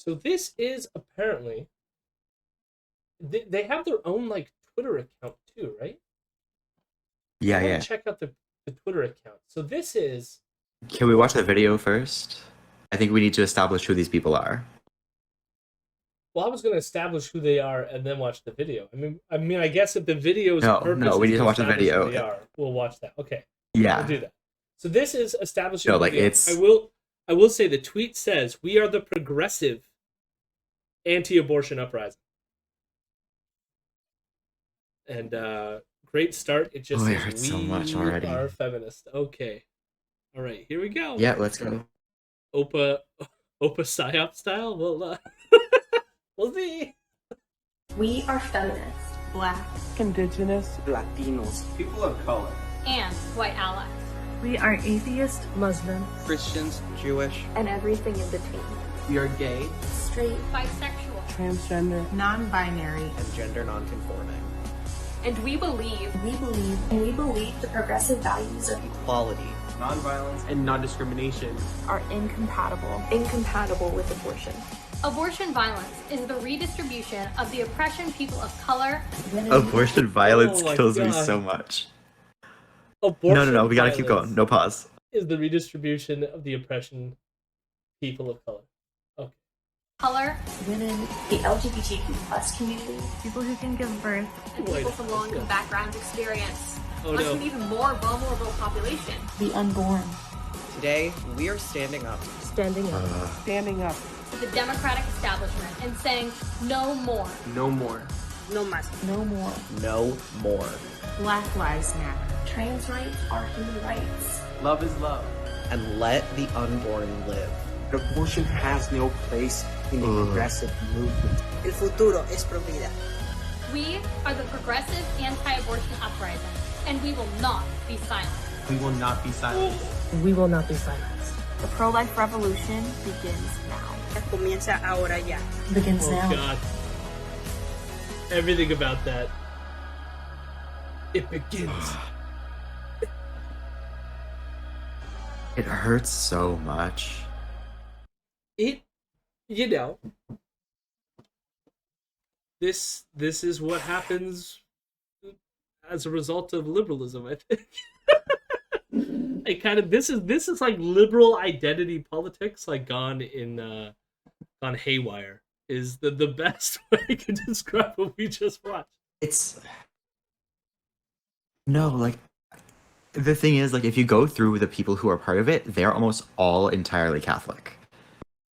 So this is apparently they have their own like Twitter account too, right? I Yeah, want yeah. to check out the Twitter account. So this is Can we watch the video first? I think we need to establish who these people are. well, I was going to establish who they are and then watch the video. I guess if the video's No, purpose no, we is need to to watch the establish who video. they are, we'll watch that. Okay, we'll Yeah. do that. So this is establishing No, who like they are. it's I will say the tweet says we are the progressive anti-abortion uprising, and great start. It just oh, it says hurts so much we already. are feminist. Okay, all right, here we go. Yeah, let's go. Opa, Opa psyop style. We'll see. We are feminists, Black, Indigenous, Latinos, people of color, and white allies. We are atheist, Muslim, Christians, Jewish, and everything in between. we are gay, Straight, Bisexual. transgender, non-binary, and gender nonconforming. And we believe we believe the progressive values of Equality, nonviolence, and non-discrimination are incompatible with abortion. abortion violence is the redistribution of the oppression people of color. Abortion violence Oh my kills me God. so much. Abortion No, we gotta keep violence going. No pause. is the redistribution of the oppression people of color. Okay. Color Women, the LGBTQ plus community, people who can give birth, and Wait, people from low income let's go. backgrounds experience. Oh Plus no. an even more vulnerable population. the unborn. Today, we are standing up. standing up. Standing up. To the democratic establishment and saying no more. No more. No más. No more. No more. Black Lives Matter. Trans rights are human rights. Love is love. And let the unborn live. Abortion has no place in the progressive movement. El futuro es pro vida. We are the progressive anti-abortion uprising, and we will not be silent. We will not be silenced. We will not be silenced. The pro-life revolution begins now. Comienza ahora ya. Begins Oh now. God. Everything about that. It begins. It hurts so much. It, you know, this is what happens as a result of liberalism, I think. It kind of this is like liberal identity politics like gone haywire is the best way to describe what we just watched. It's no, like the thing is, like if you go through the people who are part of it, they're almost all entirely Catholic.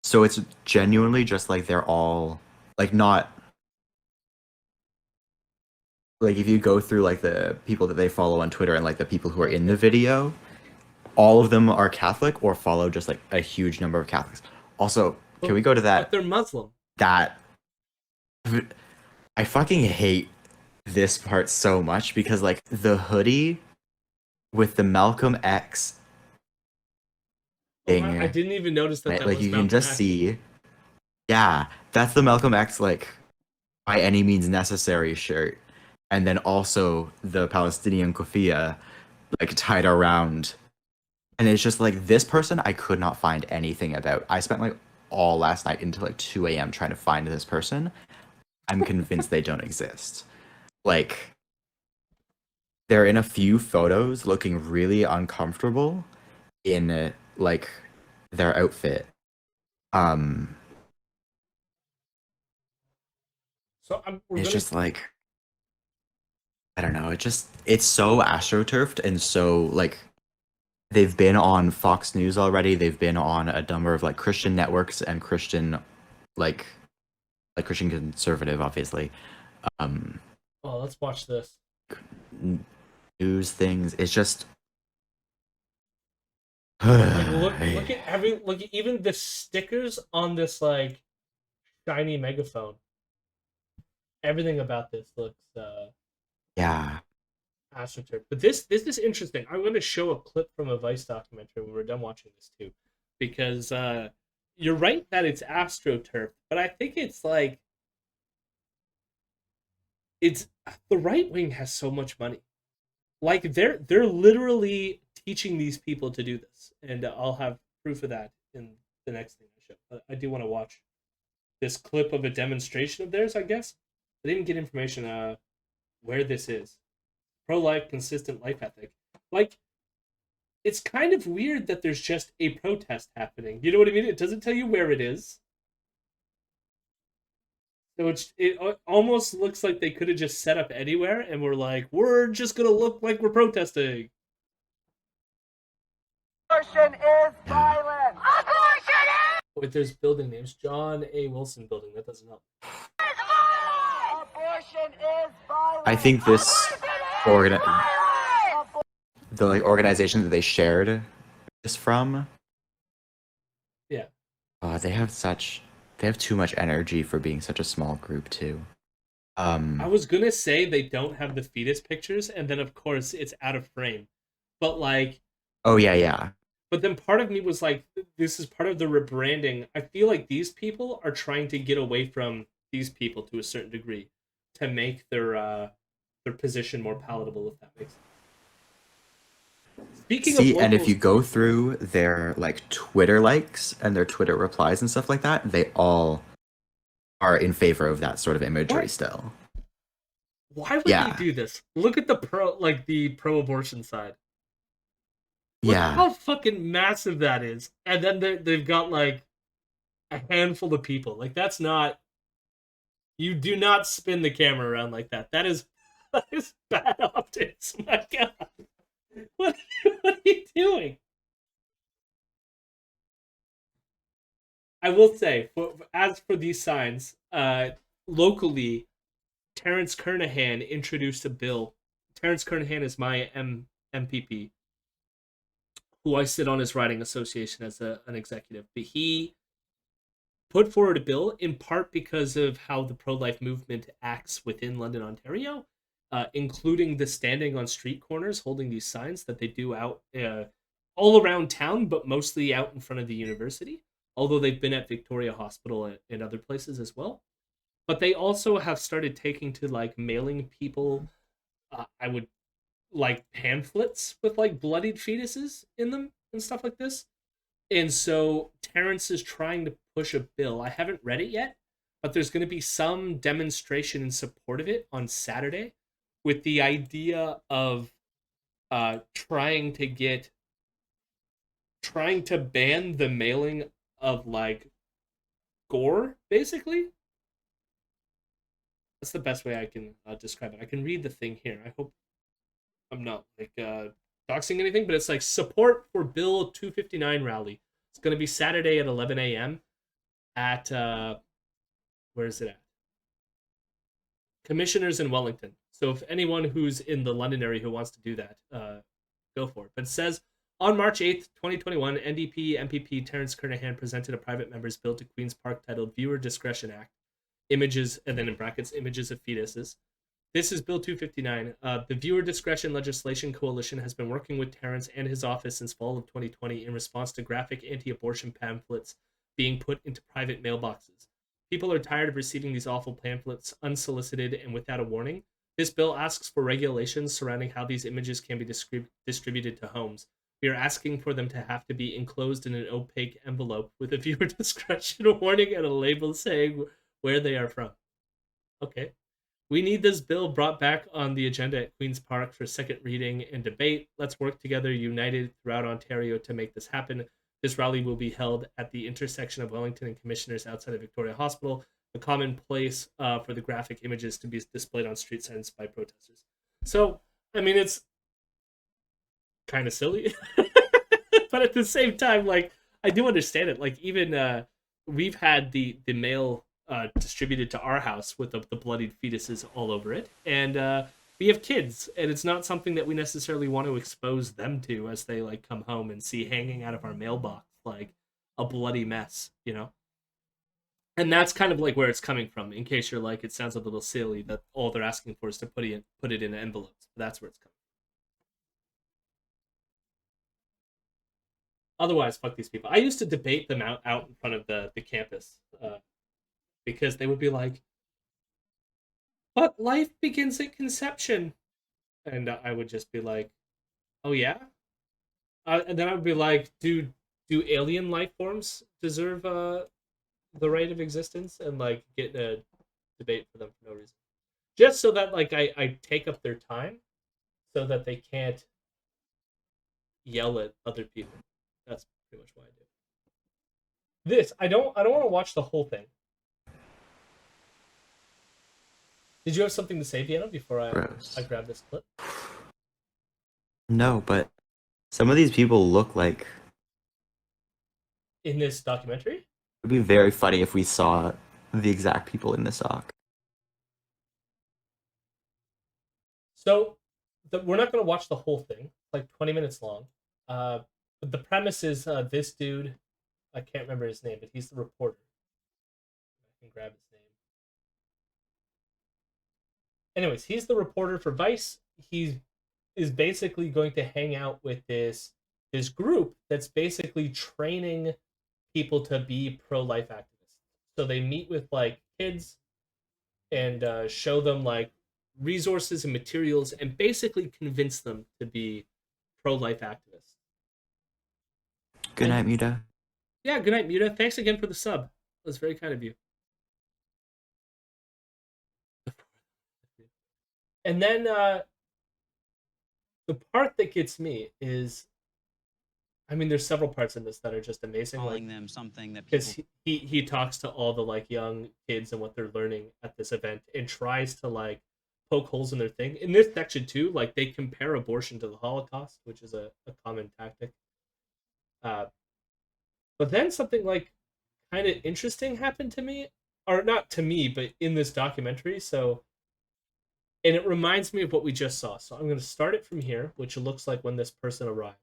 So it's genuinely just like they're all like not like if you go through like the people that they follow on Twitter and like the people who are in the video, all of them are Catholic or follow just like a huge number of Catholics. Also, can we go to But that they're Muslim. that I fucking hate this part so much because like the hoodie with the Malcolm X thing, I didn't even notice that. right? That Like was you can Malcolm just X. see, yeah, that's the Malcolm X like by any means necessary shirt, and then also the Palestinian kufiya like tied around, and it's just like this person I could not find anything about. I spent like all last night until like 2 a.m. trying to find this person. I'm convinced they don't exist. Like they're in a few photos looking really uncomfortable in like their outfit. So we're It's gonna just like I don't know, it's so astroturfed and so like they've been on Fox News already, they've been on a number of like Christian networks and Christian like Christian conservative obviously. Oh, let's watch this. News things. It's just Like, look at even the stickers on this like shiny megaphone. Everything about this looks yeah. astroturf. But this is interesting. I'm going to show a clip from a Vice documentary when we're done watching this too, because you're right that it's astroturf, but I think it's like it's the right wing has so much money. Like they're literally teaching these people to do this, and I'll have proof of that in the next thing I show. But I do want to watch this clip of a demonstration of theirs, I guess. I didn't get information where this is. Pro-life, consistent life ethic. Like, it's kind of weird that there's just a protest happening. You know what I mean? It doesn't tell you where it is. So it almost looks like they could have just set up anywhere and we're like, we're just gonna look like we're protesting. Abortion is violent. Abortion is. Wait, there's building names. John A. Wilson Building. That doesn't help. Abortion is violent. I think this the like organization that they shared this from. Yeah. They have too much energy for being such a small group too. I was gonna say they don't have the fetus pictures, and then of course it's out of frame. But like, oh yeah. but then part of me was like, this is part of the rebranding. I feel like these people are trying to get away from these people to a certain degree to make their position more palatable, if that makes sense. Speaking of and if locals- you go through their like Twitter likes and their Twitter replies and stuff like that, they all are in favor of that sort of imagery What? still. Why would Yeah. they do this? Look at the pro-abortion side. Look Yeah. how fucking massive that is. And then they've got like a handful of people. Like, that's not. You do not spin the camera around like that. That is bad optics. My God. What are you doing? I will say, as for these signs, locally, Terence Kernaghan introduced a bill. Terence Kernaghan is my MPP, who I sit on his riding association as an executive. But he put forward a bill in part because of how the pro-life movement acts within London, Ontario, including the standing on street corners, holding these signs that they do out all around town, but mostly out in front of the university. Although they've been at Victoria Hospital and other places as well. But they also have started taking to like mailing people, I would like pamphlets with like bloodied fetuses in them and stuff like this. And so Terrence is trying to push a bill. I haven't read it yet, but there's going to be some demonstration in support of it on Saturday with the idea of trying to ban the mailing of like gore, basically. That's the best way I can describe it. I can read the thing here. I hope I'm not like doxing anything, but it's like support for Bill 259 rally. It's going to be Saturday at 11 a.m. at where is it at? Commissioners in Wellington. So if anyone who's in the London area who wants to do that, go for it. But it says, on March 8th, 2021, NDP MPP Terence Kernaghan presented a private member's bill to Queen's Park titled Viewer Discretion Act. Images, and then in brackets, images of fetuses. This is Bill 259. The Viewer Discretion Legislation Coalition has been working with Terence and his office since fall of 2020 in response to graphic anti-abortion pamphlets being put into private mailboxes. People are tired of receiving these awful pamphlets unsolicited and without a warning. This bill asks for regulations surrounding how these images can be distributed to homes. We are asking for them to have to be enclosed in an opaque envelope with a viewer discretion warning and a label saying where they are from. Okay. We need this bill brought back on the agenda at Queen's Park for second reading and debate. Let's work together united throughout Ontario to make this happen. This rally will be held at the intersection of Wellington and Commissioners outside of Victoria Hospital, a common place for the graphic images to be displayed on street signs by protesters. So, I mean, it's kind of silly, but at the same time, like, I do understand it. Like, even we've had the mail distributed to our house with the bloodied fetuses all over it, and we have kids, and it's not something that we necessarily want to expose them to as they like come home and see hanging out of our mailbox like a bloody mess, you know. And that's kind of like where it's coming from. In case you're like, it sounds a little silly that all they're asking for is to put it in envelopes. But that's where it's coming from. Otherwise, fuck these people. I used to debate them out in front of the campus. Because they would be like, but life begins at conception. And I would just be like, oh yeah? And then I would be like, do alien life forms deserve the right of existence and like get in a debate for them for no reason, just so that like I take up their time, so that they can't yell at other people. That's pretty much why I do this. I don't want to watch the whole thing. Did you have something to say, Vienna, before I grab this clip? No, but some of these people look like... In this documentary? It would be very funny if we saw the exact people in this doc. So, we're not going to watch the whole thing. It's like 20 minutes long. But the premise is this dude, I can't remember his name, but he's the reporter. I can grab his name. Anyways, he's the reporter for Vice. He is basically going to hang out with this group that's basically training people to be pro-life activists. So they meet with like kids and show them like resources and materials and basically convince them to be pro-life activists. Good night, Muta. Yeah, good night, Muta. Thanks again for the sub. That was very kind of you. And then the part that gets me is, I mean, there's several parts in this that are just amazing. Calling like, them something that because he talks to all the like young kids and what they're learning at this event and tries to like poke holes in their thing. In this section too, like they compare abortion to the Holocaust, which is a common tactic. But then something like kind of interesting happened to me, or not to me, but in this documentary. So. And it reminds me of what we just saw. So I'm going to start it from here, which looks like when this person arrived.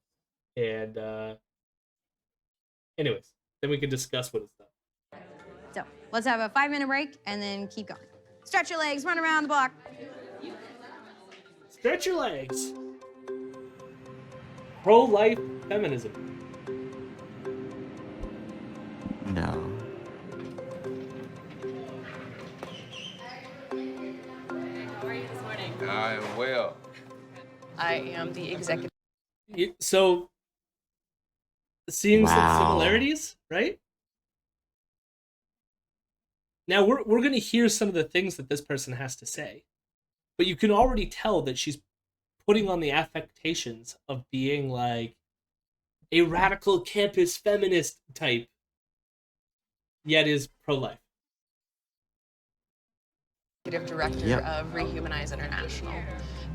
And anyways, then we can discuss what it's done. So let's have a 5-minute break and then keep going. Stretch your legs, run around the block. Stretch your legs. Pro-life feminism. No. I am well. I am the executive. So, seeing some similarities, right? Now we're going to hear some of the things that this person has to say, but you can already tell that she's putting on the affectations of being like a radical campus feminist type, yet is pro-life. Executive director of Rehumanize International.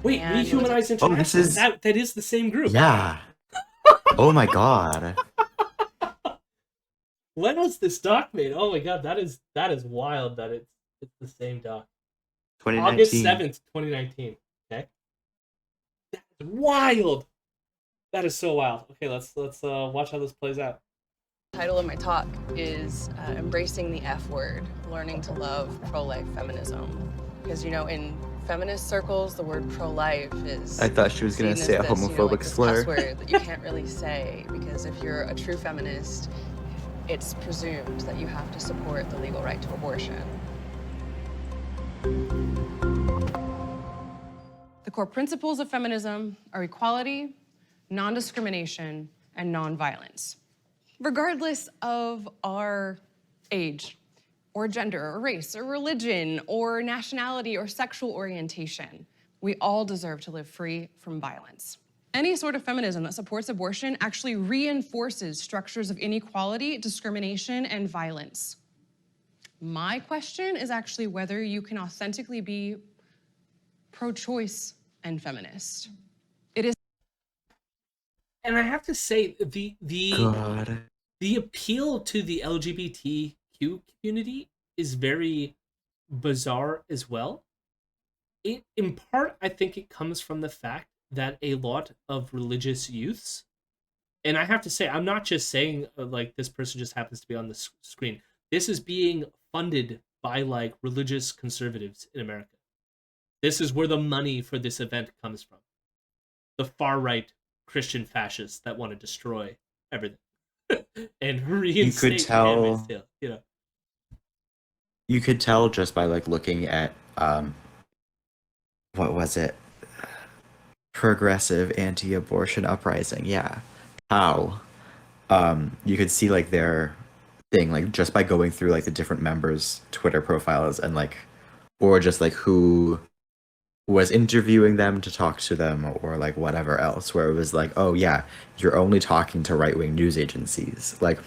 Wait, Rehumanize International? Oh, this is... That is the same group. Yeah. Oh my god. When was this doc made? Oh my god, that is wild that it's the same doc. 2019. August 7th, 2019. Okay. That's wild. That is so wild. Okay, let's watch how this plays out. The title of my talk is Embracing the F Word, Learning to Love Pro-Life Feminism. Because, you know, in feminist circles, the word pro-life is... I thought she was going to say a homophobic like slur. Cuss word that you can't really say, because if you're a true feminist, it's presumed that you have to support the legal right to abortion. The core principles of feminism are equality, non-discrimination, and non-violence, regardless of our age, or gender, or race, or religion, or nationality, or sexual orientation. We all deserve to live free from violence. Any sort of feminism that supports abortion actually reinforces structures of inequality, discrimination, and violence. My question is actually whether you can authentically be pro-choice and feminist. It is. And I have to say, the appeal to the LGBTQ community is very bizarre as well. In part, I think it comes from the fact that a lot of religious youths, and I have to say, I'm not just saying like this person just happens to be on the screen. This is being funded by like religious conservatives in America. This is where the money for this event comes from. The far-right Christian fascists that want to destroy everything and reinstate you could tell, Handmaid's Tale, you know. You could tell just by like looking at what was it? Progressive anti-abortion uprising. Yeah. How you could see like their thing, like just by going through like the different members' Twitter profiles and like, or just like who was interviewing them to talk to them or like whatever else, where it was like, oh yeah, you're only talking to right-wing news agencies. Like,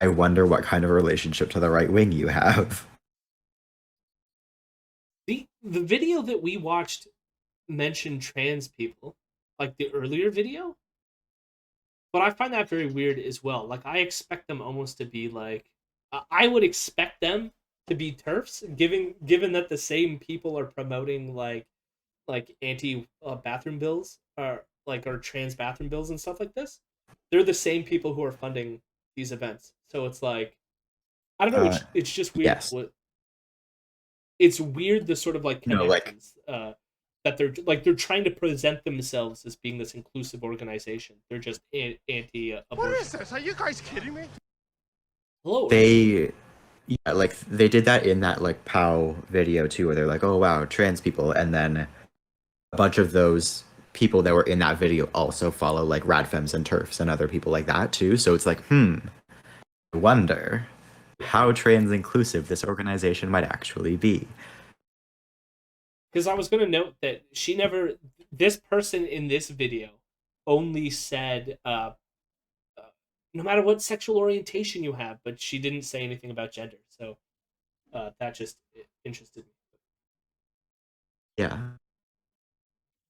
I wonder what kind of relationship to the right wing you have. The video that we watched mentioned trans people, like the earlier video. But I find that very weird as well. Like, I expect them almost to be like, I would expect them to be TERFs, given that the same people are promoting like anti bathroom bills or trans bathroom bills and stuff like this. They're the same people who are funding these events. So it's like, I don't know. It's just weird. Yes. It's weird the sort of like connections, that they're trying to present themselves as being this inclusive organization. They're just anti-abortion. What is this? Are you guys kidding me? Hello. They did that in that like POW video too, where they're like, oh wow, trans people, and then a bunch of those people that were in that video also follow like radfems and TERFs and other people like that too. So it's like, I wonder how trans inclusive this organization might actually be. Because I was going to note that this person in this video only said, no matter what sexual orientation you have, but she didn't say anything about gender. So that just interested me. Yeah.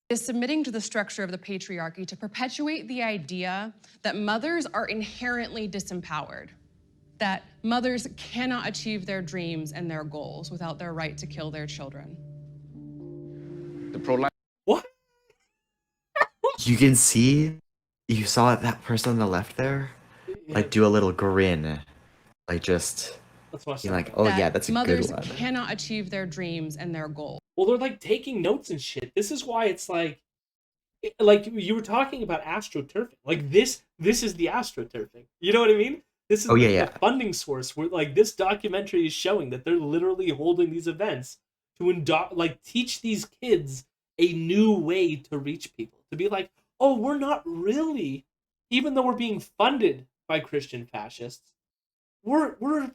Is submitting to the structure of the patriarchy to perpetuate the idea that mothers are inherently disempowered, that mothers cannot achieve their dreams and their goals without their right to kill their children. The pro-life. What? You saw that person on the left there, like do a little grin, like just be like, oh yeah, that's a good one. Mothers cannot achieve their dreams and their goals. Well, they're like taking notes and shit. This is why it's like you were talking about astroturfing. Like this is the astroturfing. You know what I mean? This is the funding source where like this documentary is showing that they're literally holding these events to teach these kids a new way to reach people. To be like, oh, we're not really, even though we're being funded by Christian fascists, we're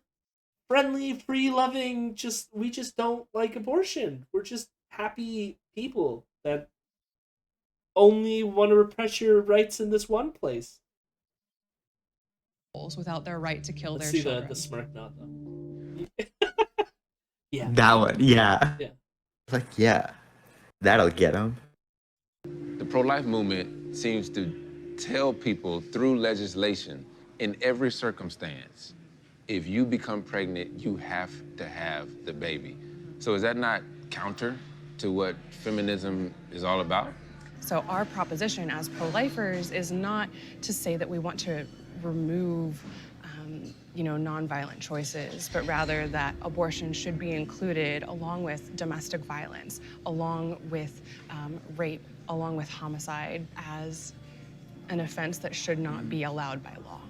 friendly, free-loving, we just don't like abortion. We're just happy people that only want to repress your rights in this one place. Without their right to kill Let's their see children. the smirk nod though. Yeah. That one, yeah. Yeah. Like, yeah, that'll get them. The pro-life movement seems to tell people through legislation in every circumstance, if you become pregnant, you have to have the baby. So is that not counter to what feminism is all about? So our proposition as pro-lifers is not to say that we want to remove nonviolent choices, but rather that abortion should be included along with domestic violence, along with rape, along with homicide as an offense that should not be allowed by law.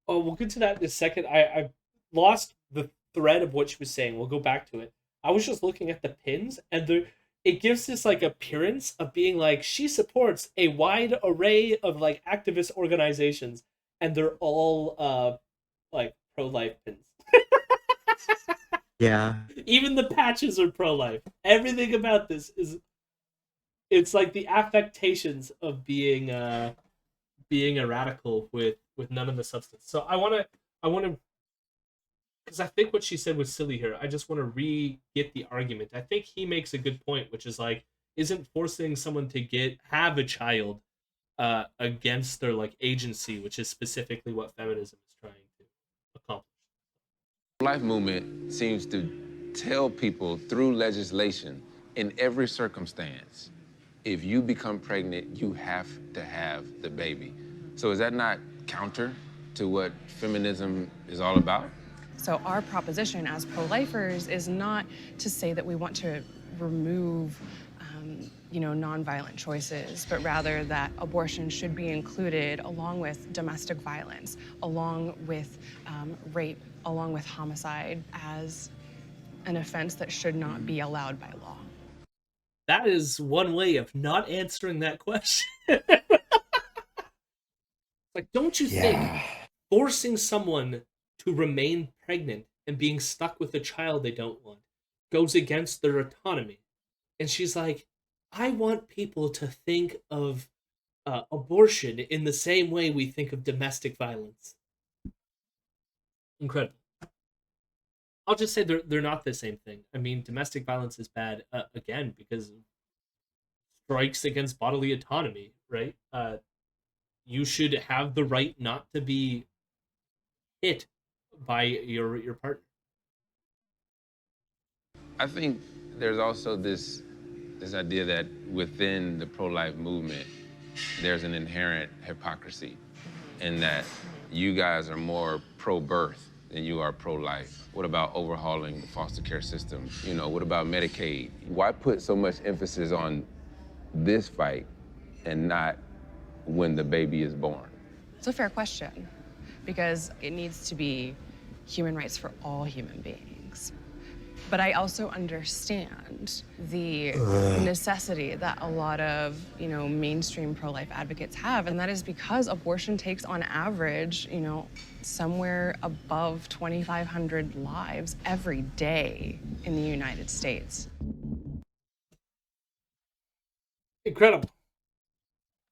Oh, we'll get to that in a second. I lost the thread of what she was saying. We'll go back to it. I was just looking at the pins, and it gives this like appearance of being like she supports a wide array of like activist organizations, and they're all like pro-life pins. Yeah. Even the patches are pro-life. Everything about this it's like the affectations of being a radical with none of the substance. So I want to because I think what she said was silly here. I just want to get the argument. I think he makes a good point, which is like, isn't forcing someone to have a child against their like agency, which is specifically what feminism is trying to accomplish. The life movement seems to tell people through legislation in every circumstance, if you become pregnant, you have to have the baby. So is that not counter to what feminism is all about? So our proposition as pro-lifers is not to say that we want to remove nonviolent choices, but rather that abortion should be included along with domestic violence, along with rape, along with homicide as an offense that should not be allowed by law. That is one way of not answering that question. Like, don't you think forcing someone to remain pregnant and being stuck with a child they don't want goes against their autonomy. And she's like, I want people to think of abortion in the same way we think of domestic violence. Incredible. I'll just say they're not the same thing. I mean, domestic violence is bad again because strikes against bodily autonomy, right? You should have the right not to be hit by your partner. I think there's also this idea that within the pro-life movement, there's an inherent hypocrisy in that you guys are more pro-birth than you are pro-life. What about overhauling the foster care system? You know, what about Medicaid? Why put so much emphasis on this fight and not when the baby is born? It's a fair question, because it needs to be human rights for all human beings. But I also understand the necessity that a lot of, mainstream pro-life advocates have, and that is because abortion takes on average, somewhere above 2,500 lives every day in the United States. Incredible.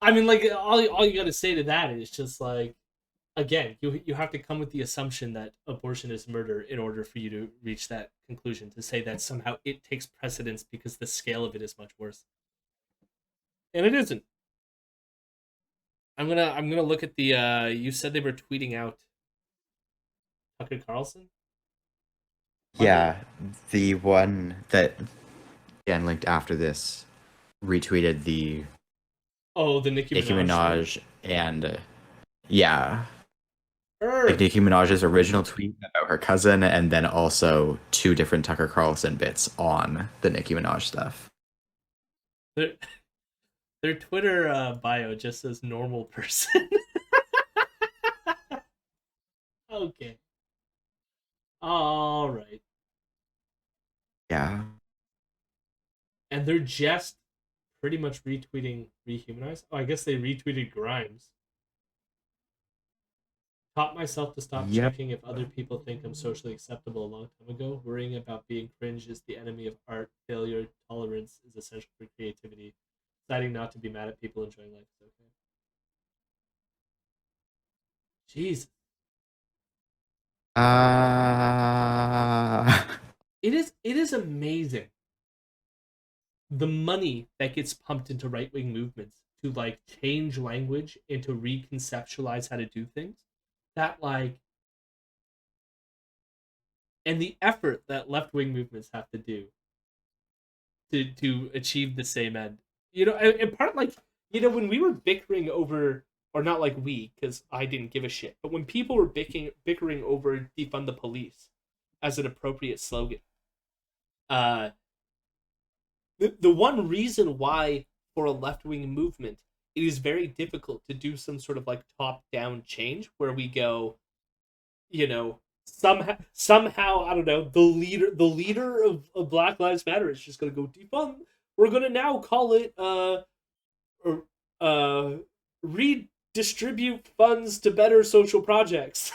I mean, like, all you gotta say to that is just like, again, you have to come with the assumption that abortion is murder in order for you to reach that conclusion, to say that somehow it takes precedence because the scale of it is much worse. And it isn't. I'm gonna look at the you said they were tweeting out Tucker Carlson? Yeah, the one that again linked after this retweeted the the Nicki Minaj and yeah. Like Nicki Minaj's original tweet about her cousin, and then also 2 different Tucker Carlson bits on the Nicki Minaj stuff. Their Twitter bio just says normal person. Okay. All right. Yeah. And they're just pretty much retweeting Rehumanize. Oh, I guess they retweeted Grimes. Taught myself to stop checking if other people think I'm socially acceptable a long time ago. Worrying about being cringe is the enemy of art. Failure, tolerance is essential for creativity. Deciding not to be mad at people enjoying life is okay. Jesus. It is amazing the money that gets pumped into right-wing movements to like change language and to reconceptualize how to do things. That like, and the effort that left-wing movements have to do to achieve the same end. And part like, when we were bickering over, or not like we, because I didn't give a shit, but when people were bickering over defund the police as an appropriate slogan, the one reason why for a left-wing movement it is very difficult to do some sort of like top-down change where we go, somehow I don't know, the leader of Black Lives Matter is just gonna go defund. We're gonna now call it redistribute funds to better social projects.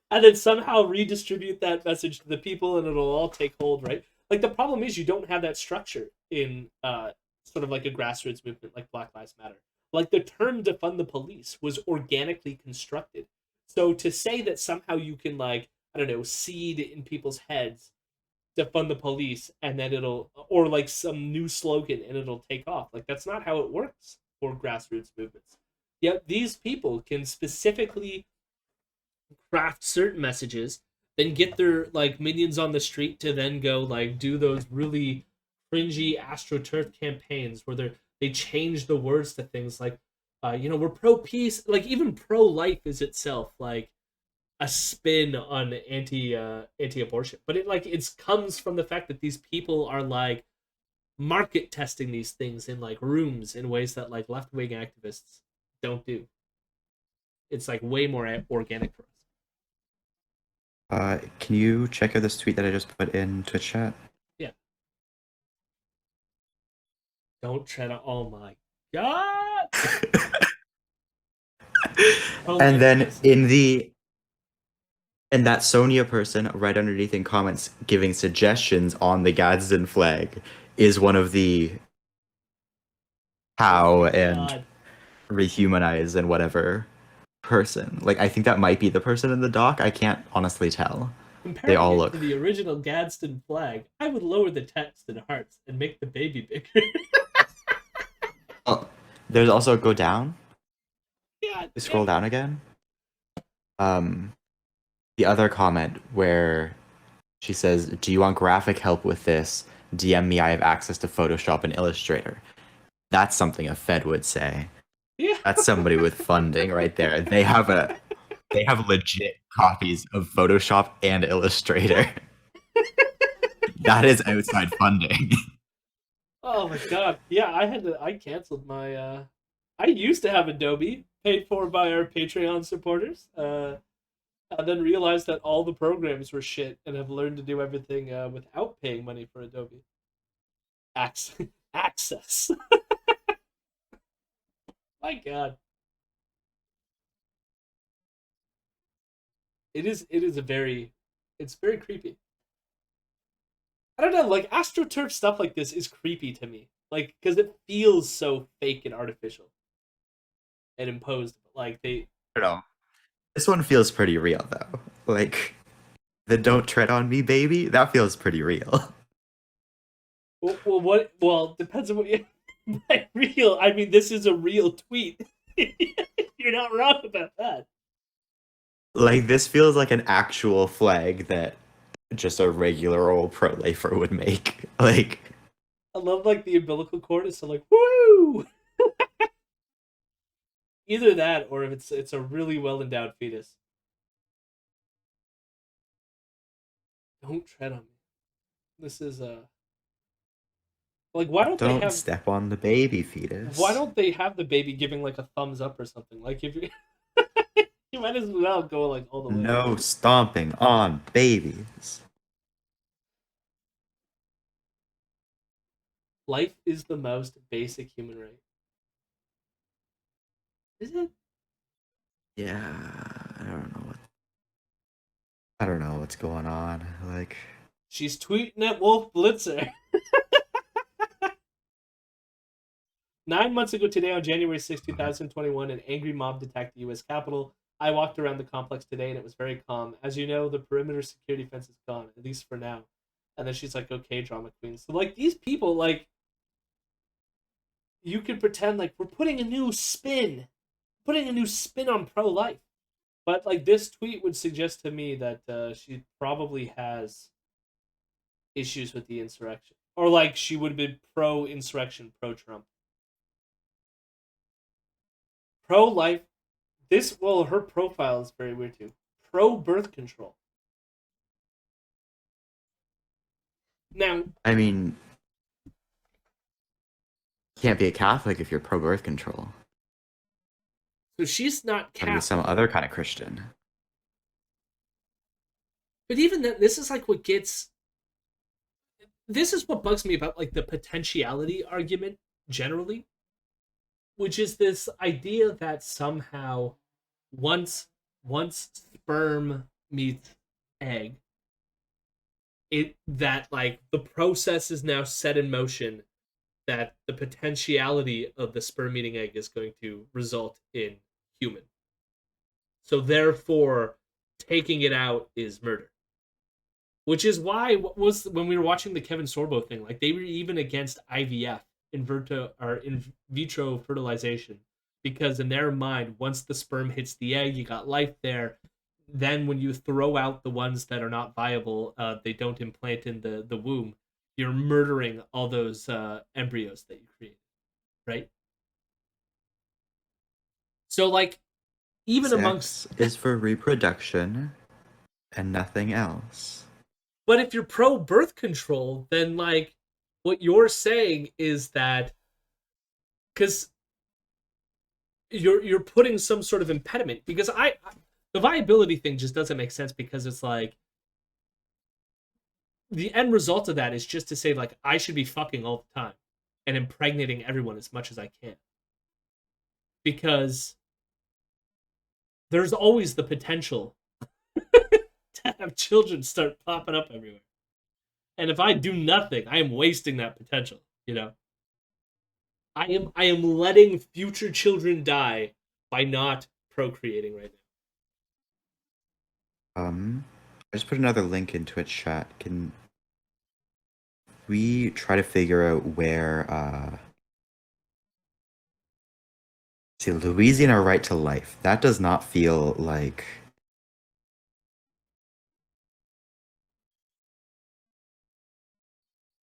And then somehow redistribute that message to the people and it'll all take hold, right? Like, the problem is you don't have that structure in sort of like a grassroots movement like Black Lives Matter. Like, the term defund the police was organically constructed. So to say that somehow you can, like, I don't know, seed in people's heads defund the police and then it'll, or like some new slogan and it'll take off. Like, that's not how it works for grassroots movements. Yet these people can specifically craft certain messages, then get their like minions on the street to then go like do those really cringy AstroTurf campaigns where they change the words to things like we're pro peace, like even pro life is itself like a spin on anti-abortion, but it comes from the fact that these people are like market testing these things in like rooms in ways that like left-wing activists don't do. It's like way more organic for us. Can you check out this tweet that I just put in Twitch chat? Yeah. Don't tread on. Oh my god. And then in that Sonia person right underneath in comments giving suggestions on the Gadsden flag is one of the how and rehumanize and whatever person. Like, I think that might be the person in the doc. I can't honestly tell. They all look. To the original Gadsden flag, I would lower the text in hearts and make the baby bigger. Oh, there's also go down. Yeah. Scroll down again. The other comment where she says, "Do you want graphic help with this? DM me. I have access to Photoshop and Illustrator." That's something a Fed would say. Yeah. That's somebody with funding right there. They have legit copies of Photoshop and Illustrator. That is outside funding. Oh my god. Yeah, I canceled my I used to have Adobe, paid for by our Patreon supporters. And then realized that all the programs were shit and have learned to do everything without paying money for Adobe. Access. My god. It's very creepy. I don't know, like AstroTurf stuff like this is creepy to me. Like, because it feels so fake and artificial and imposed. Like I don't know. This one feels pretty real though. Like the "Don't tread on me, baby." That feels pretty real. Well, depends on what you by real. I mean, this is a real tweet. You're not wrong about that. Like, this feels like an actual flag that just a regular old pro-lifer would make. Like, I love like the umbilical cord is so like woo. Either that, or if it's a really well endowed fetus. Don't tread on me. This is like, why don't they have step on the baby fetus? Why don't they have the baby giving like a thumbs up or something? Like, if you you might as well go like all the way. No stomping on babies. Life is the most basic human right. Is it? Yeah, I don't know what's going on. Like, she's tweeting at Wolf Blitzer. 9 months ago today, on January 6, 2021, an angry mob attacked the U.S. Capitol. I walked around the complex today and it was very calm. As you know, the perimeter security fence is gone, at least for now. And then she's like, okay, drama queen. So, like, these people, like, you can pretend like we're putting a new spin on pro-life. But, like, this tweet would suggest to me that she probably has issues with the insurrection. Or, like, she would have been pro-insurrection, pro-Trump. Pro-life. Her profile is very weird too. Pro-birth control. Now, I mean, you can't be a Catholic if you're pro-birth control. so she's not Gotta be Catholic. some other kind of Christian. But even then, this is like what gets. This is what bugs me about like the potentiality argument generally, which is this idea that somehow once sperm meets egg, that like the process is now set in motion, that the potentiality of the sperm meeting egg is going to result in human. So therefore, taking it out is murder. Which is why when we were watching the Kevin Sorbo thing, like they were even against IVF, in vitro fertilization, because in their mind, once the sperm hits the egg, you got life there. Then when you throw out the ones that are not viable, they don't implant in the womb, you're murdering all those embryos that you create, right? So like, even Sex amongst is for reproduction and nothing else. But if you're pro birth control, then like what you're saying is that because you're putting some sort of impediment, because the viability thing just doesn't make sense, because it's like the end result of that is just to say like I should be fucking all the time and impregnating everyone as much as I can, because there's always the potential to have children start popping up everywhere. And if I do nothing, I am wasting that potential, you know? I am letting future children die by not procreating right now. I just put another link in Twitch chat. Can we try to figure out where see, Louisiana right to life. That does not feel like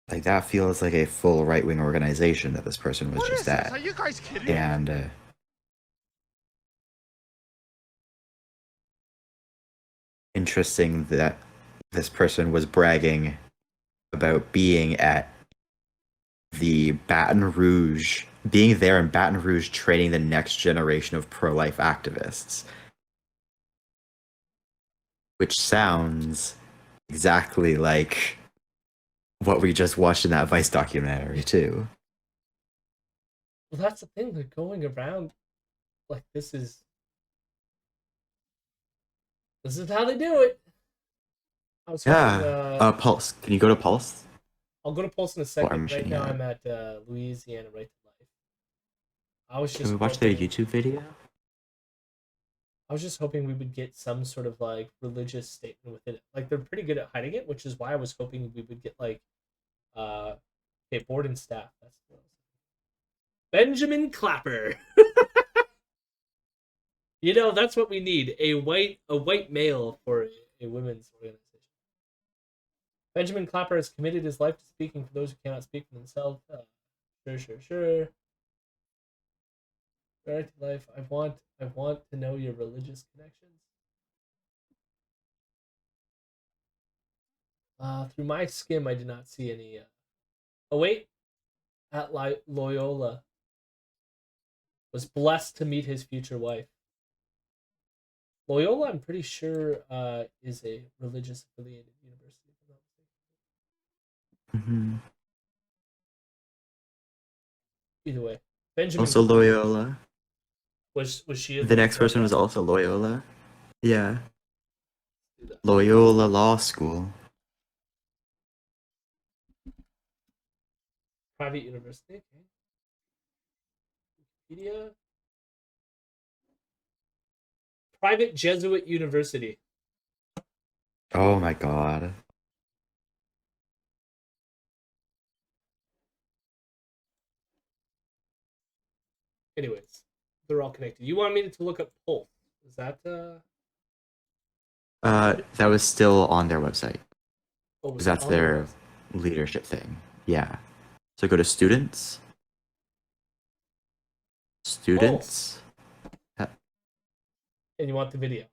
that feels like a full right-wing organization that this person was just at. Are you guys kidding? And interesting that this person was bragging about being at the Baton Rouge, being there in Baton Rouge training the next generation of pro-life activists. Which sounds exactly like what we just watched in that Vice documentary, too. Well, that's the thing. They're going around like this is how they do it. I was hoping, Pulse. Can you go to Pulse? I'll go to Pulse in a second. Right now, I'm at Louisiana Right to Life. I was just. Can we watch their YouTube video? I was just hoping we would get some sort of like religious statement within it. Like they're pretty good at hiding it, which is why I was hoping we would get like, okay, board and staff. That's what I was thinking. Benjamin Clapper. You know, that's what we need. A white male for a women's organization. Benjamin Clapper has committed his life to speaking for those who cannot speak for themselves. Sure. Right to life. I want to know your religious connections. Through my skim, I did not see any. Oh wait, at Loyola was blessed to meet his future wife. Loyola, I'm pretty sure, is a religious affiliated university. Mm-hmm. Either way, Benjamin. Also Loyola. Was she? The next person was also Loyola. Yeah. Loyola Law School. Private university. Okay. Wikipedia. Private Jesuit university. Oh my god. Anyways, they're all connected. You want me to look up Pulse? Is that that was still on their website. Oh, Because that's their leadership thing. Yeah. So go to students. Students. And you want the video?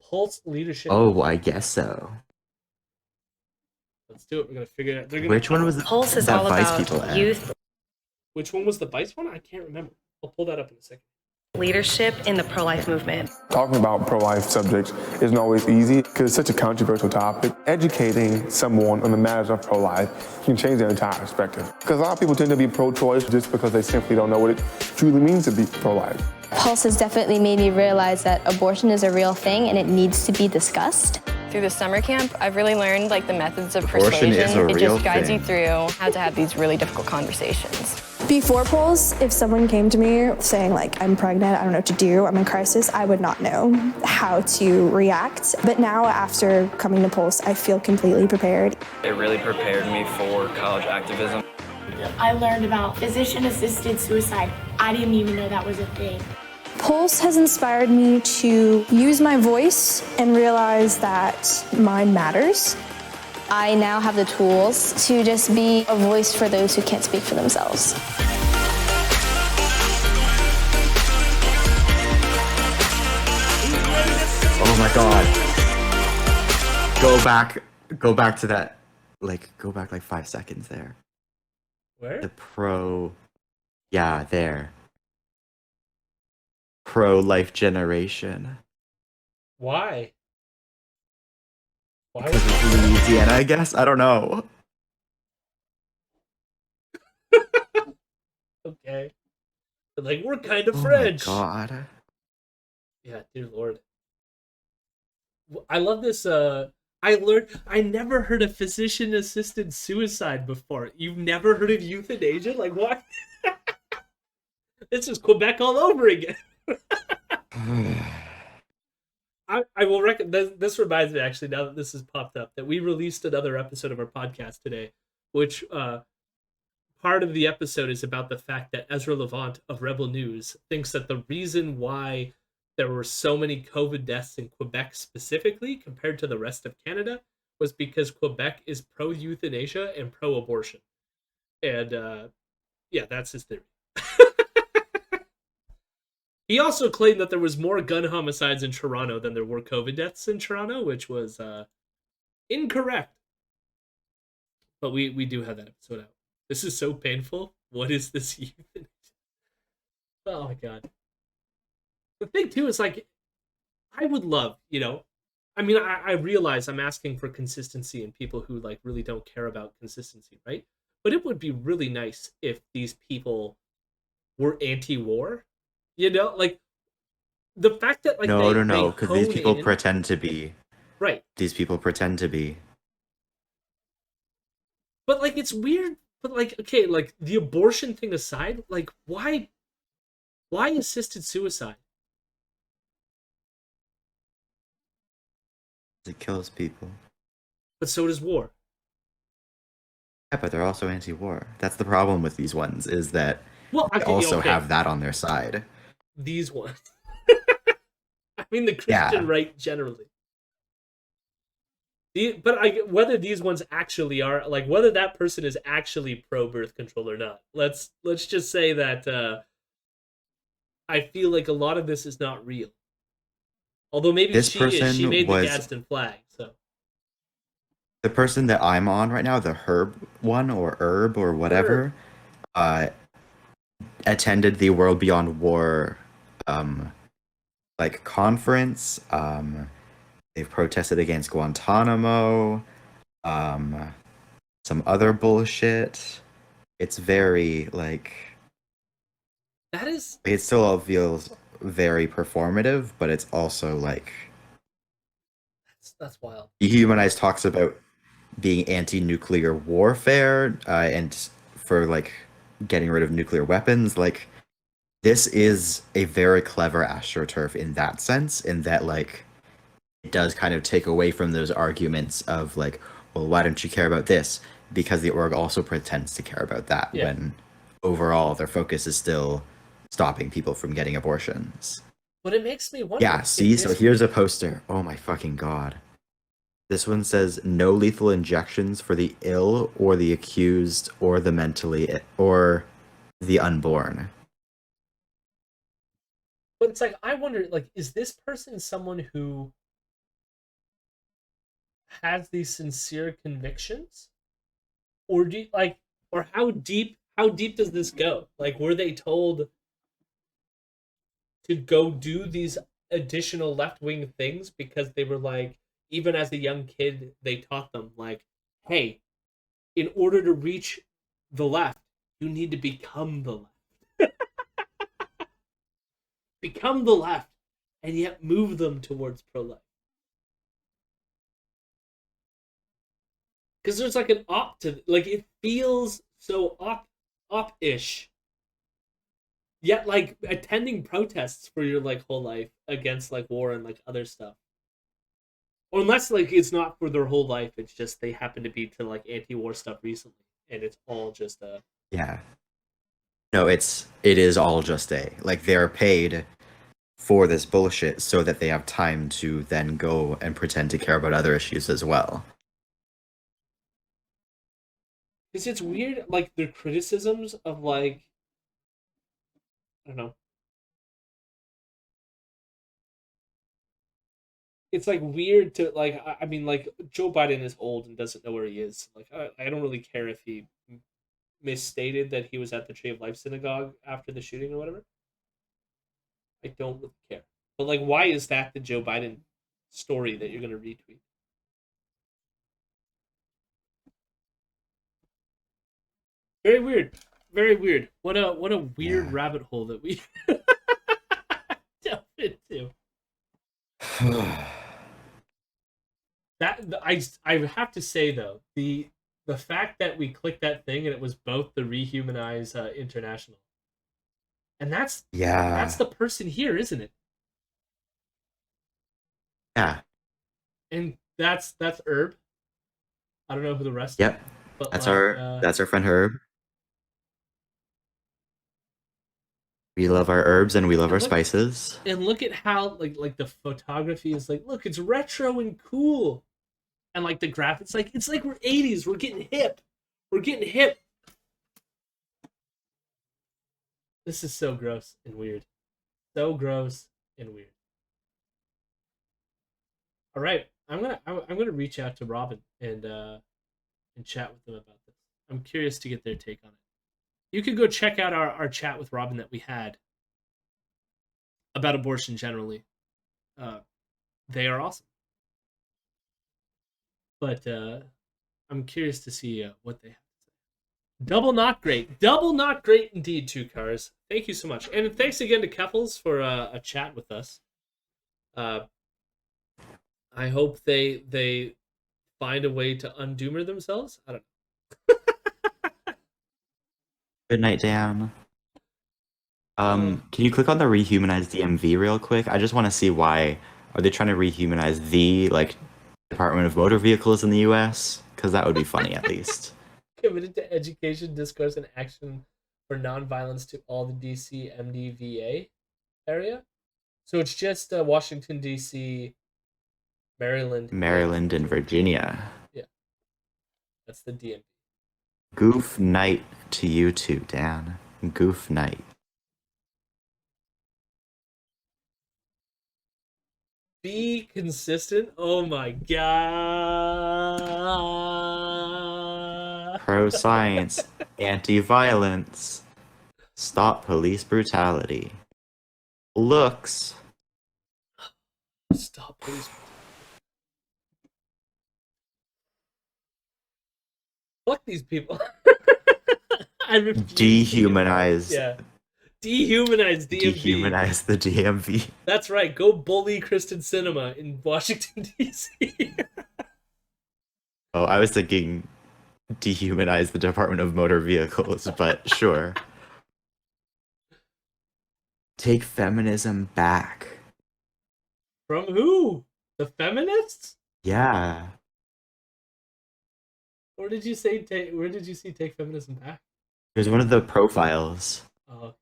Pulse leadership. Oh, I guess so. Let's do it. We're gonna figure it out. Which one was the Pulse is that all Vice about people had? youth Which one was the Vice one? I can't remember. I'll pull that up in a second. leadership in the pro-life movement. Talking about pro-life subjects isn't always easy because it's such a controversial topic. Educating someone on the matters of pro-life can change their entire perspective. Because a lot of people tend to be pro-choice just because they simply don't know what it truly means to be pro-life. Pulse has definitely made me realize that abortion is a real thing and it needs to be discussed. Through the summer camp, I've really learned like the methods of Abortion is persuasion. a It real just guides thing. you through how to have these really difficult conversations. Before Pulse, if someone came to me saying like, I'm pregnant, I don't know what to do, I'm in crisis, I would not know how to react. But now after coming to Pulse, I feel completely prepared. It really prepared me for college activism. I learned about physician-assisted suicide. I didn't even know that was a thing. Pulse has inspired me to use my voice and realize that mine matters. I now have the tools to just be a voice for those who can't speak for themselves. Oh my god. Go back to that. Go back like 5 seconds there. Where? The pro. Yeah, there. Pro-life generation. Why? Why Because it's Louisiana, I guess? I don't know. Okay. Like, we're kind of French. Oh my god. Yeah, dear Lord. I love this. I never heard of physician-assisted suicide before. You've never heard of euthanasia? Like what? This is Quebec all over again. I will recommend. This reminds me, actually, now that this has popped up, that we released another episode of our podcast today, which part of the episode is about the fact that Ezra Levant of Rebel News thinks that the reason why there were so many COVID deaths in Quebec specifically compared to the rest of Canada was because Quebec is pro-euthanasia and pro-abortion. And yeah, that's his theory. He also claimed that there was more gun homicides in Toronto than there were COVID deaths in Toronto, which was incorrect. But we do have that episode out. This is so painful. What is this euthanasia? Oh my god. The thing too is like, I would love, I mean, I realize I'm asking for consistency in people who like really don't care about consistency, right? But it would be really nice if these people were anti-war. Like the fact that like no, they because these people in, pretend to be. Right. These people pretend to be. But like it's weird. But like, okay, like the abortion thing aside, like why assisted suicide? It kills people. But so does war. Yeah, but they're also anti-war. That's the problem with these ones, is that they also have that on their side. These ones. I mean the Christian right generally. But whether these ones actually are, like whether that person is actually pro-birth control or not. Let's just say that I feel like a lot of this is not real. Although maybe she made the Gadsden flag, so. The person that I'm on right now, the Herb one, or Herb, or whatever, attended the World Beyond War, like, conference. They've protested against Guantanamo, some other bullshit. It's very, like... That is... It still all feels very performative, but it's also, like... That's wild. Rehumanize talks about being anti-nuclear warfare, and for, like, getting rid of nuclear weapons. Like, this is a very clever AstroTurf in that sense, in that, like, it does kind of take away from those arguments of, like, well, why don't you care about this? Because the org also pretends to care about that, when overall their focus is still stopping people from getting abortions. But it makes me wonder. Yeah, see? So here's a poster. Oh my fucking god. This one says, no lethal injections for the ill, or the accused, or the mentally, or the unborn. But it's like, I wonder, like, is this person someone who has these sincere convictions? Or do you, like, or how deep does this go? Like, were they told to go do these additional left-wing things because they were like, even as a young kid, they taught them, like, hey, in order to reach the left, you need to become the left. Become the left, and yet move them towards pro-life. Because there's like an op to, like, it feels so op-ish. Yet, like, attending protests for your, like, whole life against, like, war and, like, other stuff. Or unless, like, it's not for their whole life, it's just they happen to be to, like, anti-war stuff recently. And it's all just a... Yeah. No, it is all just like, they're paid for this bullshit so that they have time to then go and pretend to care about other issues as well. Because it's weird, like, their criticisms of, like, I don't know. It's, like, weird to, like, I mean, like, Joe Biden is old and doesn't know where he is. Like, I don't really care if he misstated that he was at the Tree of Life synagogue after the shooting or whatever. I don't really care. But, like, why is that the Joe Biden story that you're going to retweet? Very weird. Very weird. What a weird rabbit hole that we delve into. That I have to say though, the fact that we clicked that thing and it was both the Rehumanize International, and that's Yeah. the person here, isn't it? Yeah. And that's Herb. I don't know who the rest. Yep. Are, but That's like, our friend Herb. We love our herbs and we love our spices. And look at how like the photography is like, look, it's retro and cool. And like the graphics, it's like we're 80s. We're getting hip. We're getting hip. This is so gross and weird. So gross and weird. All right, I'm gonna reach out to Robin and chat with them about this. I'm curious to get their take on it. You could go check out our chat with Robin that we had about abortion generally. They are awesome. But I'm curious to see what they have to say. Double not great. Double not great indeed, Two Cars. Thank you so much. And thanks again to Keffels for a chat with us. I hope they find a way to undoomer themselves. I don't know. Good night, Dan. Can you click on the Rehumanize DMV real quick? I just want to see why. Are they trying to rehumanize the Department of Motor Vehicles in the U.S.? Because that would be funny, at least. Committed to education, discourse, and action for nonviolence to all the D.C. MDVA area. So it's just Washington, D.C., Maryland, and Virginia. Yeah, that's the DMV. Goof night to you too, Dan. Goof night. Be consistent. Oh my god. Pro-science, anti-violence, stop police brutality. Looks. Stop police brutality. Fuck these people. I Dehumanize. Yeah. Dehumanize DMV. Dehumanize the DMV. That's right. Go bully Kristen Cinema in Washington, D.C. Oh, I was thinking dehumanize the Department of Motor Vehicles, but sure. Take feminism back. From who? The feminists? Yeah. Where did you see take feminism back? There's one of the profiles. Oh.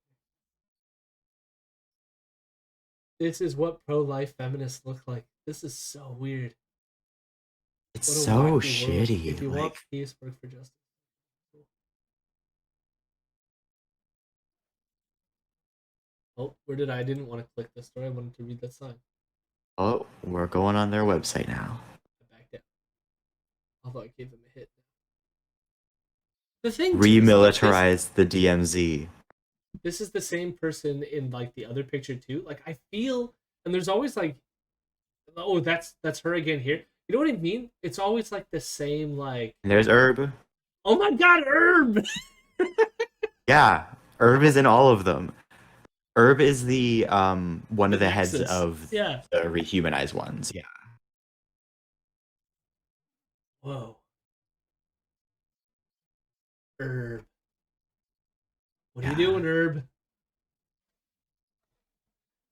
This is what pro-life feminists look like. This is so weird. It's so shitty. World. If you want peace, work for justice. Oh, where did I didn't want to click this story. I wanted to read that sign. Oh, we're going on their website now. I backed down. Although I gave them a hit. The thing Remilitarize the DMZ. This is the same person in like the other picture too. Like I feel, and there's always like, oh, that's her again here. You know what I mean? It's always like the same like. And there's Herb. Oh my god, Herb! Yeah, Herb is in all of them. Herb is the one of the heads of the Rehumanized ones. Yeah. Whoa. Herb. What are you doing, Herb?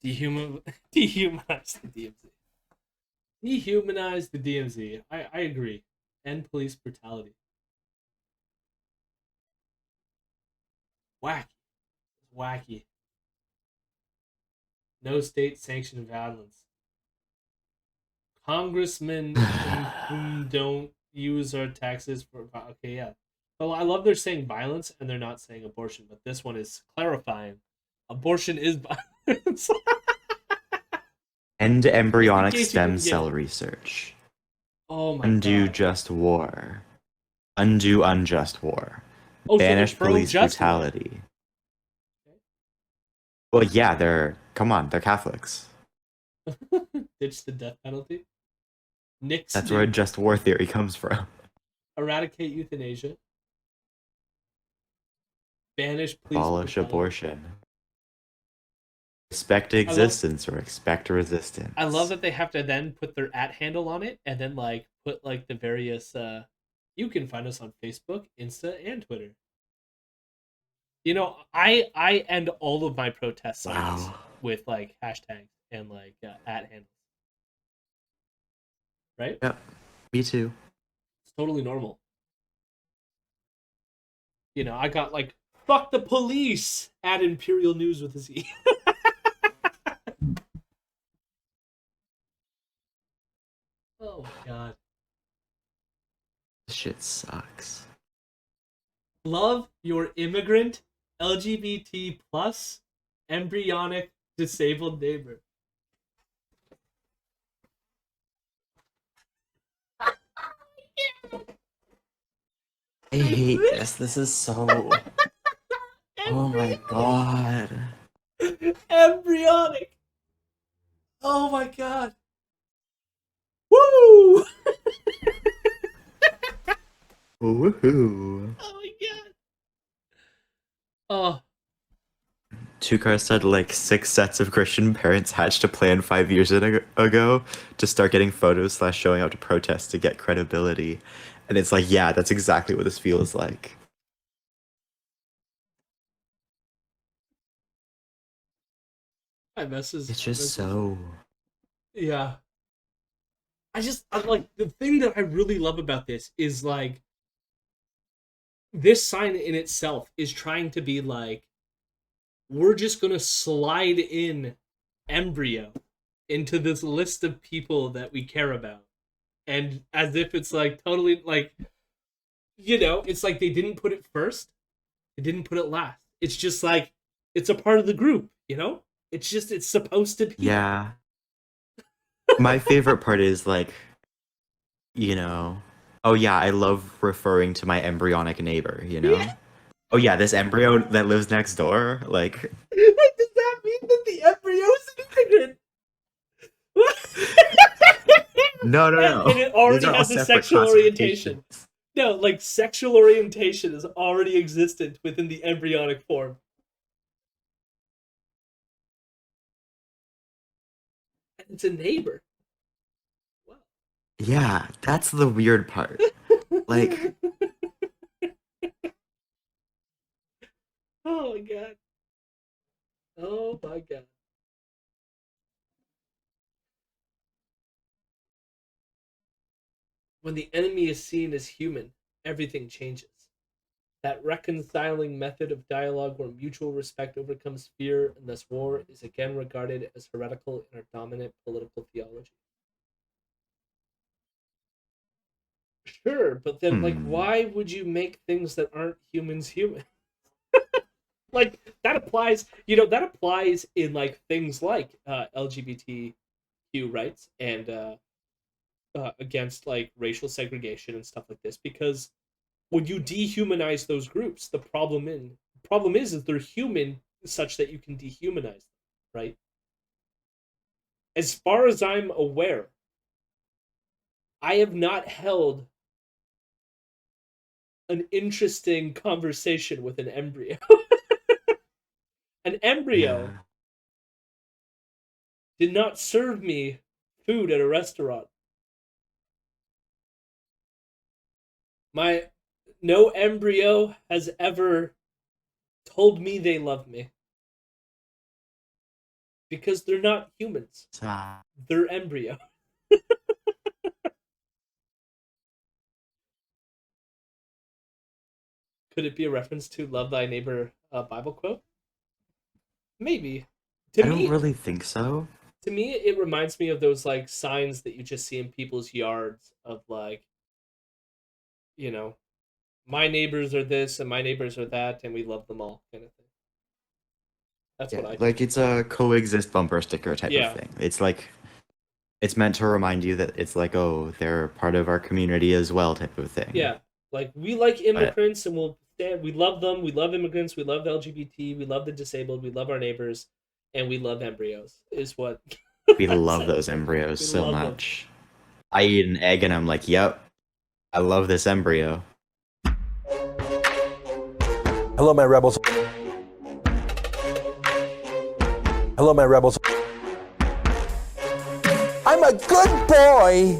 Dehumanize the DMZ. Dehumanize the DMZ. I agree. End police brutality. Wacky. Wacky. No state-sanctioned violence. Congressmen who don't use our taxes for... Okay, yeah. Well, I love they're saying violence and they're not saying abortion, but this one is clarifying. Abortion is violence. End embryonic stem cell research. Oh my Undo god. just war. Undo unjust war. Oh, Banish so police brutality. Okay. Well, yeah, they're Catholics. Ditch the death penalty. Nix. That's where just war theory comes from. Eradicate euthanasia. Banish police Abolish brutality. abortion. Expect existence or expect resistance. I love that they have to then put their @ handle on it and then like put like the various you can find us on Facebook, Insta, and Twitter. You know, I end all of my protest signs with like hashtags and like @ handles. Right? Yep. Me too. It's totally normal. You know, I got like fuck the police at Imperial News with a Z. Oh my god. This shit sucks. Love your immigrant, LGBT plus, embryonic, disabled neighbor. I hate this. This is so... Oh my god. Embryonic. Oh my god. Woo! Woohoo. Oh my god. Oh. Tukar said like 6 sets of Christian parents hatched a plan 5 years ago to start getting photos / showing up to protest to get credibility. And it's like, yeah, that's exactly what this feels like. It's just so... Yeah. I like the thing that I really love about this is like this sign in itself is trying to be like, we're just gonna slide in embryo into this list of people that we care about. And as if it's like totally like, you know, it's like they didn't put it first, they didn't put it last. It's just like it's a part of the group, you know? It's just it's supposed to be. Yeah. My favorite part is like, you know, oh yeah, I love referring to my embryonic neighbor, you know? Yeah. Oh yeah, this embryo that lives next door, like... Like, does that mean that the embryo is an immigrant? No. And it already has a sexual orientation. No, like sexual orientation is already existent within the embryonic form. And it's a neighbor. Yeah, that's the weird part. Like... Oh my god. Oh my god. When the enemy is seen as human, everything changes. That reconciling method of dialogue where mutual respect overcomes fear and thus war is again regarded as heretical in our dominant political theology. Sure, but then like why would you make things that aren't humans human? Like that applies, you know, that applies in like things like LGBTQ rights and against like racial segregation and stuff like this, because when you dehumanize those groups, the problem is they're human such that you can dehumanize them, right? As far as I'm aware, I have not held an interesting conversation with an embryo. An embryo did not serve me food at a restaurant. No embryo has ever told me they love me. Because they're not humans. They're embryo. Could it be a reference to Love Thy Neighbor Bible quote? Maybe. I don't really think so. To me, it reminds me of those like signs that you just see in people's yards of like, you know, my neighbors are this and my neighbors are that and we love them all kind of thing. That's what I think. Like it's a coexist bumper sticker type of thing. It's like, it's meant to remind you that it's like, oh, they're part of our community as well type of thing. Yeah, like we like immigrants and we'll stand, we love them, we love immigrants, we love the LGBT, we love the disabled, we love our neighbors, and we love embryos, is what... We love those embryos so much. I eat an egg and I'm like, yep, I love this embryo. Hello, my rebels. Hello, Hello, my rebels. I'm a good boy.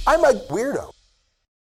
I'm a weirdo.